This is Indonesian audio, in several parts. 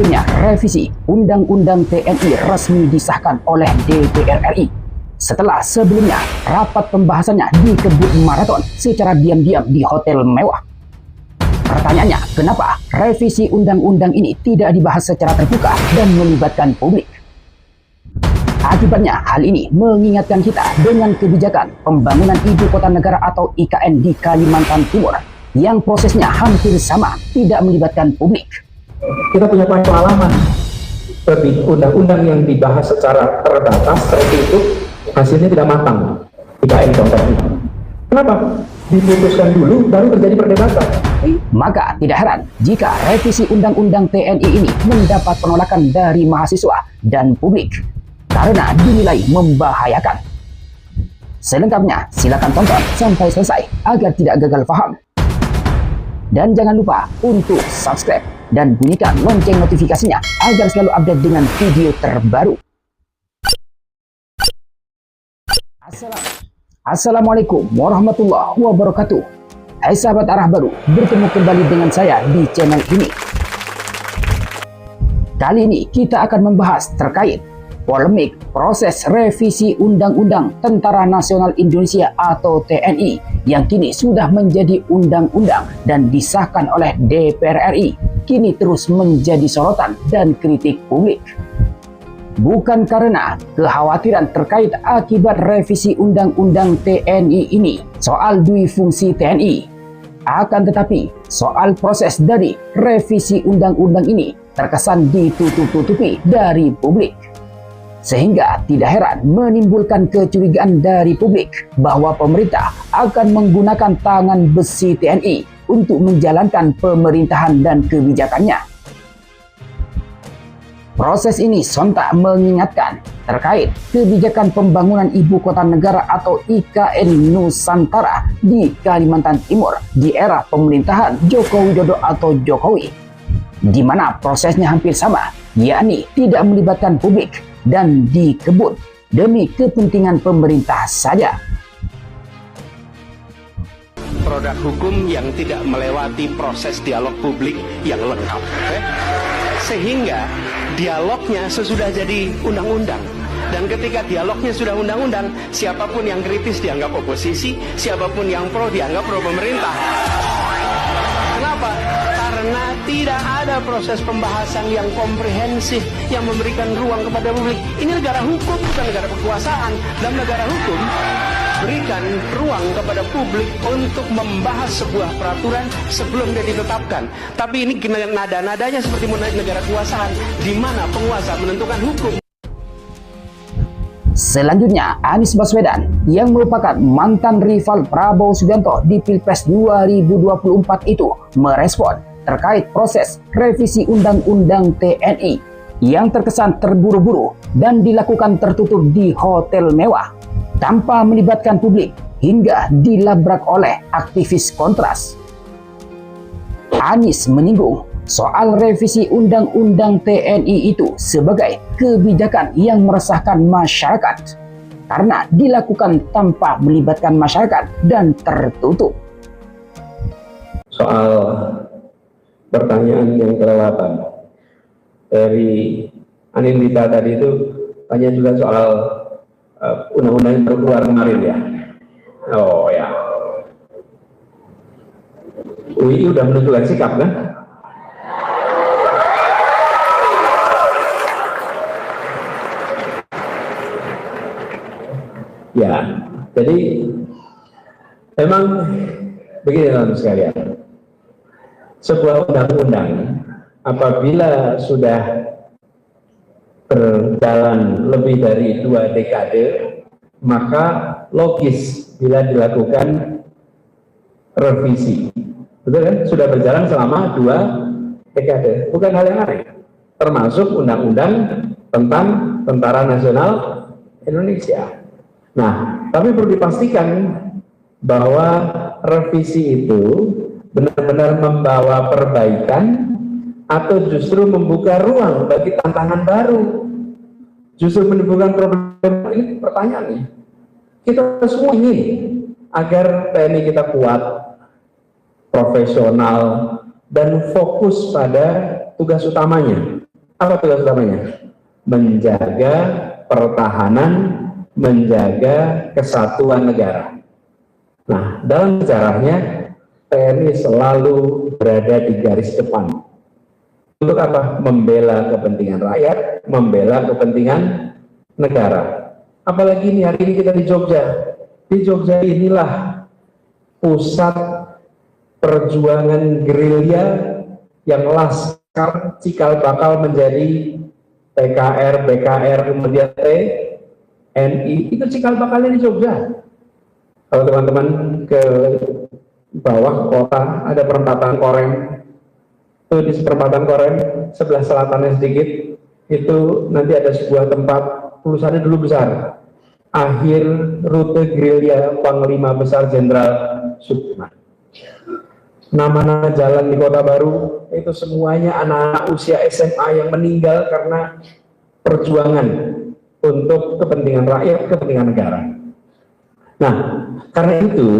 Akhirnya revisi Undang-Undang TNI resmi disahkan oleh DPR RI. Setelah sebelumnya rapat pembahasannya dikebut maraton secara diam-diam di hotel mewah. Pertanyaannya, kenapa revisi undang-undang ini tidak dibahas secara terbuka dan melibatkan publik? Akibatnya, hal ini mengingatkan kita dengan kebijakan pembangunan Ibu Kota Negara atau IKN di Kalimantan Timur yang prosesnya hampir sama, tidak melibatkan publik. Kita punya pengalaman seperti undang-undang yang dibahas secara terbatas, tertutup, hasilnya tidak matang. IKN contohnya. Kenapa? Diputuskan dulu, baru terjadi perdebatan. Maka tidak heran jika revisi Undang-Undang TNI ini mendapat penolakan dari mahasiswa dan publik karena dinilai membahayakan. Selengkapnya silakan tonton sampai selesai agar tidak gagal paham. Dan jangan lupa untuk subscribe dan bunyikan lonceng notifikasinya agar selalu update dengan video terbaru. Assalamualaikum warahmatullahi wabarakatuh. Hai sahabat arah baru, bertemu kembali dengan saya di channel ini. Kali ini kita akan membahas terkait polemik proses revisi Undang-Undang Tentara Nasional Indonesia atau TNI yang kini sudah menjadi undang-undang dan disahkan oleh DPR RI, kini terus menjadi sorotan dan kritik publik. Bukan karena kekhawatiran terkait akibat revisi Undang-Undang TNI ini soal dui fungsi TNI, akan tetapi soal proses dari revisi undang-undang ini terkesan ditutup-tutupi dari publik. Sehingga tidak heran menimbulkan kecurigaan dari publik bahwa pemerintah akan menggunakan tangan besi TNI untuk menjalankan pemerintahan dan kebijakannya. Proses ini sontak mengingatkan terkait kebijakan pembangunan Ibu Kota Negara atau IKN Nusantara di Kalimantan Timur di era pemerintahan Joko Widodo atau Jokowi, di mana prosesnya hampir sama, yakni tidak melibatkan publik dan dikebut demi kepentingan pemerintah saja. Produk hukum yang tidak melewati proses dialog publik yang lengkap, sehingga dialognya sesudah jadi undang-undang. Dan ketika dialognya sudah undang-undang, siapapun yang kritis dianggap oposisi, siapapun yang pro dianggap pro pemerintah. Kenapa? Karena tidak ada proses pembahasan yang komprehensif yang memberikan ruang kepada publik. Ini negara hukum, bukan negara kekuasaan. Dalam negara hukum, berikan ruang kepada publik untuk membahas sebuah peraturan sebelum dia ditetapkan. Tapi ini nada-nadanya seperti negara kekuasaan, di mana penguasa menentukan hukum. Selanjutnya, Anies Baswedan yang merupakan mantan rival Prabowo Subianto di Pilpres 2024 itu merespon terkait proses revisi Undang-Undang TNI yang terkesan terburu-buru dan dilakukan tertutup di hotel mewah tanpa melibatkan publik hingga dilabrak oleh aktivis kontras. Anies menyinggung soal revisi Undang-Undang TNI itu sebagai kebijakan yang meresahkan masyarakat karena dilakukan tanpa melibatkan masyarakat dan tertutup. Soal pertanyaan yang kelewatan dari Anindita tadi itu tanya juga soal undang-undang yang baru keluar kemarin ya. Oh ya, UI udah menentukan sikap kan? Ya, jadi memang begini teman-teman sekalian, sebuah undang-undang apabila sudah berjalan lebih dari 2 dekade, maka logis bila dilakukan revisi. Betul kan? Sudah berjalan selama 2 dekade, bukan hal yang aneh. Termasuk undang-undang tentang Tentara Nasional Indonesia. Nah, tapi perlu dipastikan bahwa revisi itu benar-benar membawa perbaikan atau justru membuka ruang bagi tantangan baru, justru menimbulkan problem. Ini pertanyaannya. Kita semua ingin agar TNI kita kuat, profesional, dan fokus pada tugas utamanya, Apa tugas utamanya? Menjaga pertahanan, menjaga kesatuan negara. Nah, dalam sejarahnya TNI selalu berada di garis depan. Untuk apa? Membela kepentingan rakyat, membela kepentingan negara. Apalagi ini hari ini kita di Jogja. Di Jogja inilah pusat perjuangan gerilya yang Laskar cikal bakal menjadi PKR, BKR, kemudian TNI. Itu cikal bakalnya di Jogja. Kalau teman-teman ke bawah kota ada perempatan Korem. Itu di perempatan Korem sebelah selatannya sedikit itu nanti ada sebuah tempat tulisannya dulu besar, akhir rute gerilya Panglima Besar Jenderal Sudirman. Nama-nama jalan di Kota Baru itu semuanya anak-anak usia SMA yang meninggal karena perjuangan untuk kepentingan rakyat, kepentingan negara. Nah, karena itu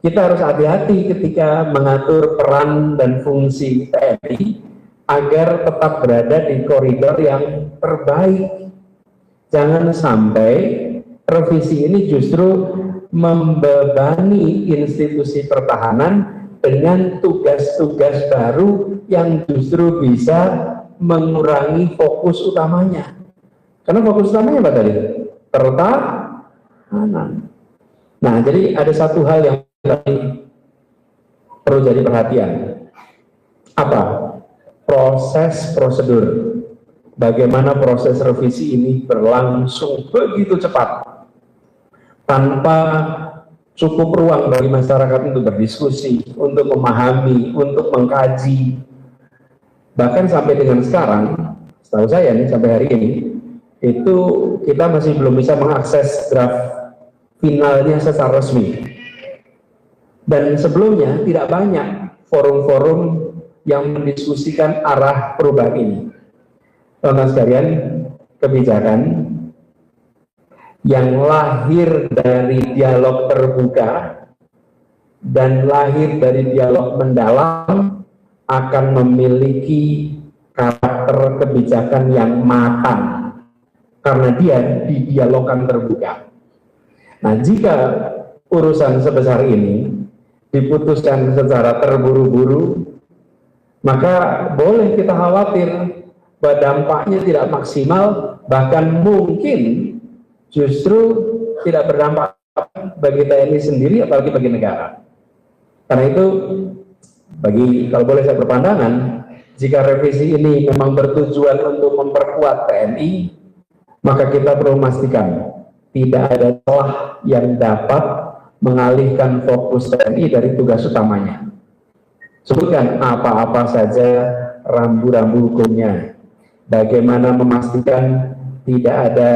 kita harus hati-hati ketika mengatur peran dan fungsi TNI agar tetap berada di koridor yang terbaik. Jangan sampai revisi ini justru membebani institusi pertahanan dengan tugas-tugas baru yang justru bisa mengurangi fokus utamanya. Karena fokus utamanya apa tadi? Pertahanan. Nah, jadi ada satu hal yang perlu jadi perhatian. Apa? Proses prosedur. Bagaimana proses revisi ini berlangsung begitu cepat tanpa cukup ruang bagi masyarakat untuk berdiskusi, untuk memahami, untuk mengkaji. Bahkan sampai dengan sekarang, setahu saya nih sampai hari ini, itu kita masih belum bisa mengakses draft finalnya secara resmi. Dan sebelumnya tidak banyak forum-forum yang mendiskusikan arah perubahan ini. Teman-teman sekalian, kebijakan yang lahir dari dialog terbuka dan lahir dari dialog mendalam akan memiliki karakter kebijakan yang matang karena dia didialogkan terbuka. Nah, jika urusan sebesar ini diputuskan secara terburu-buru, maka boleh kita khawatir bahwa dampaknya tidak maksimal, bahkan mungkin justru tidak berdampak bagi TNI sendiri, apalagi bagi negara. Karena itu, kalau boleh saya berpandangan, jika revisi ini memang bertujuan untuk memperkuat TNI, maka kita perlu memastikan tidak ada celah yang dapat mengalihkan fokus TNI dari tugas utamanya. Sebutkan apa-apa saja rambu-rambu hukumnya. Bagaimana memastikan tidak ada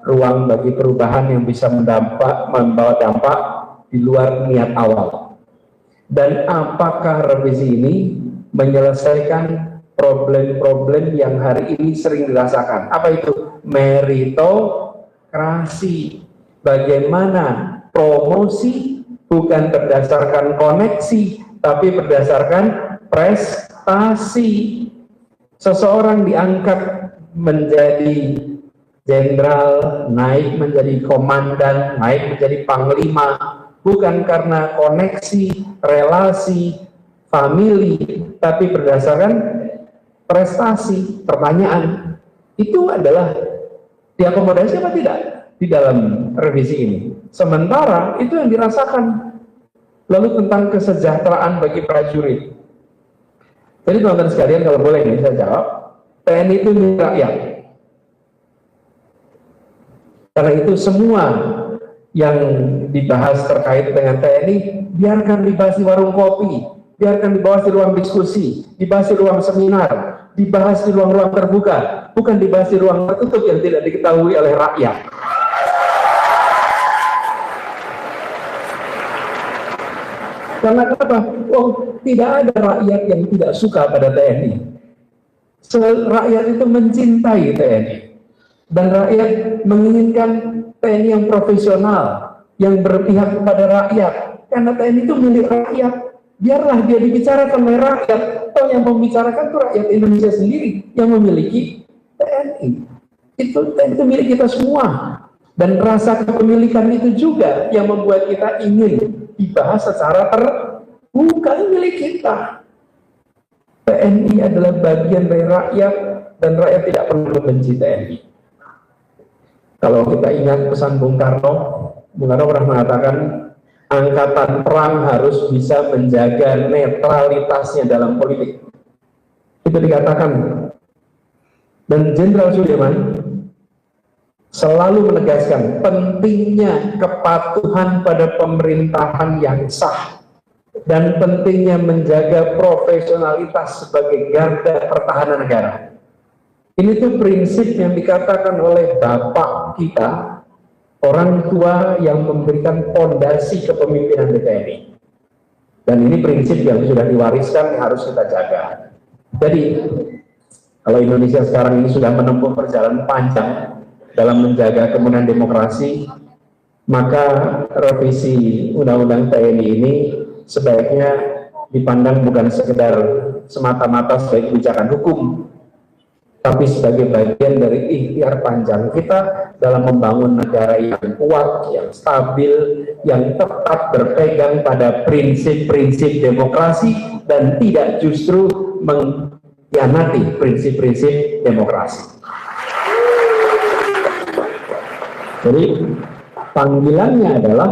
ruang bagi perubahan yang bisa membawa dampak di luar niat awal. Dan apakah revisi ini menyelesaikan problem-problem yang hari ini sering dirasakan? Apa itu? Meritokrasi. Bagaimana promosi bukan berdasarkan koneksi, tapi berdasarkan prestasi. Seseorang diangkat menjadi jenderal, naik menjadi komandan, naik menjadi panglima, bukan karena koneksi, relasi, famili, tapi berdasarkan prestasi. Pertanyaan, itu adalah diakomodasi apa tidak di dalam revisi ini? Sementara itu yang dirasakan. Lalu tentang kesejahteraan bagi prajurit. Jadi teman-teman sekalian, kalau boleh nih saya jawab, TNI itu milik rakyat. Karena itu semua yang dibahas terkait dengan TNI, biarkan dibahas di warung kopi, biarkan dibahas di ruang diskusi, dibahas di ruang seminar, dibahas di ruang-ruang terbuka, bukan dibahas di ruang tertutup yang tidak diketahui oleh rakyat. Karena apa? Oh, tidak ada rakyat yang tidak suka pada TNI. Rakyat itu mencintai TNI. Dan rakyat menginginkan TNI yang profesional, yang berpihak kepada rakyat. Karena TNI itu milik rakyat. biarlah dia dibicarakan oleh rakyat. Atau yang membicarakan itu rakyat Indonesia sendiri yang memiliki TNI. Itu milik kita semua. Dan rasa kepemilikan itu juga yang membuat kita ingin dibahas secara terbuka. Milik kita. TNI adalah bagian dari rakyat dan rakyat tidak pernah membenci TNI. Kalau kita ingat pesan Bung Karno pernah mengatakan angkatan perang harus bisa menjaga netralitasnya dalam politik. Itu dikatakan. Dan Jenderal Sudirman selalu menegaskan pentingnya kepatuhan pada pemerintahan yang sah dan pentingnya menjaga profesionalitas sebagai garda pertahanan negara. Ini tuh prinsip yang dikatakan oleh bapak kita, orang tua yang memberikan fondasi kepemimpinan di TNI. Dan ini prinsip yang sudah diwariskan yang harus kita jaga. Jadi, kalau Indonesia sekarang ini sudah menempuh perjalanan panjang dalam menjaga kemudian demokrasi, maka revisi Undang-Undang TNI ini sebaiknya dipandang bukan sekedar semata-mata sebagai kebijakan hukum, tapi sebagai bagian dari ikhtiar panjang kita dalam membangun negara yang kuat, yang stabil, yang tetap berpegang pada prinsip-prinsip demokrasi dan tidak justru mengkhianati prinsip-prinsip demokrasi. Jadi panggilannya adalah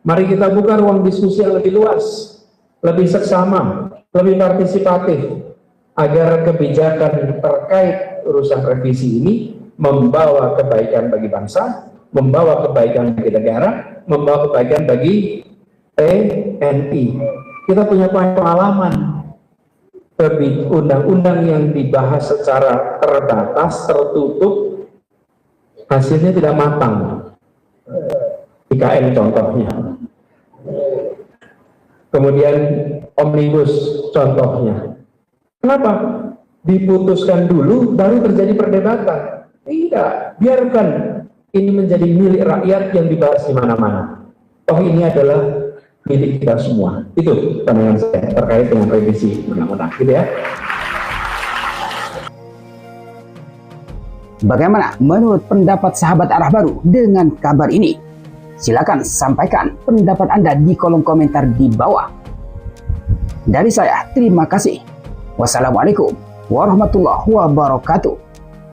mari kita buka ruang diskusi yang lebih luas, lebih seksama, lebih partisipatif, agar kebijakan terkait urusan revisi ini membawa kebaikan bagi bangsa, membawa kebaikan bagi negara, membawa kebaikan bagi TNI. Kita punya pengalaman undang-undang yang dibahas secara terbatas, tertutup, hasilnya tidak matang. IKN contohnya. Kemudian Omnibus contohnya. Kenapa? Diputuskan dulu baru terjadi perdebatan. Tidak, biarkan ini menjadi milik rakyat yang dibahas di mana-mana. Oh, ini adalah milik kita semua. Itu pandangan saya terkait dengan revisi undang-undang, gitu ya. Bagaimana menurut pendapat sahabat arah baru dengan kabar ini? Silakan sampaikan pendapat Anda di kolom komentar di bawah. Dari saya, terima kasih. Wassalamualaikum warahmatullahi wabarakatuh.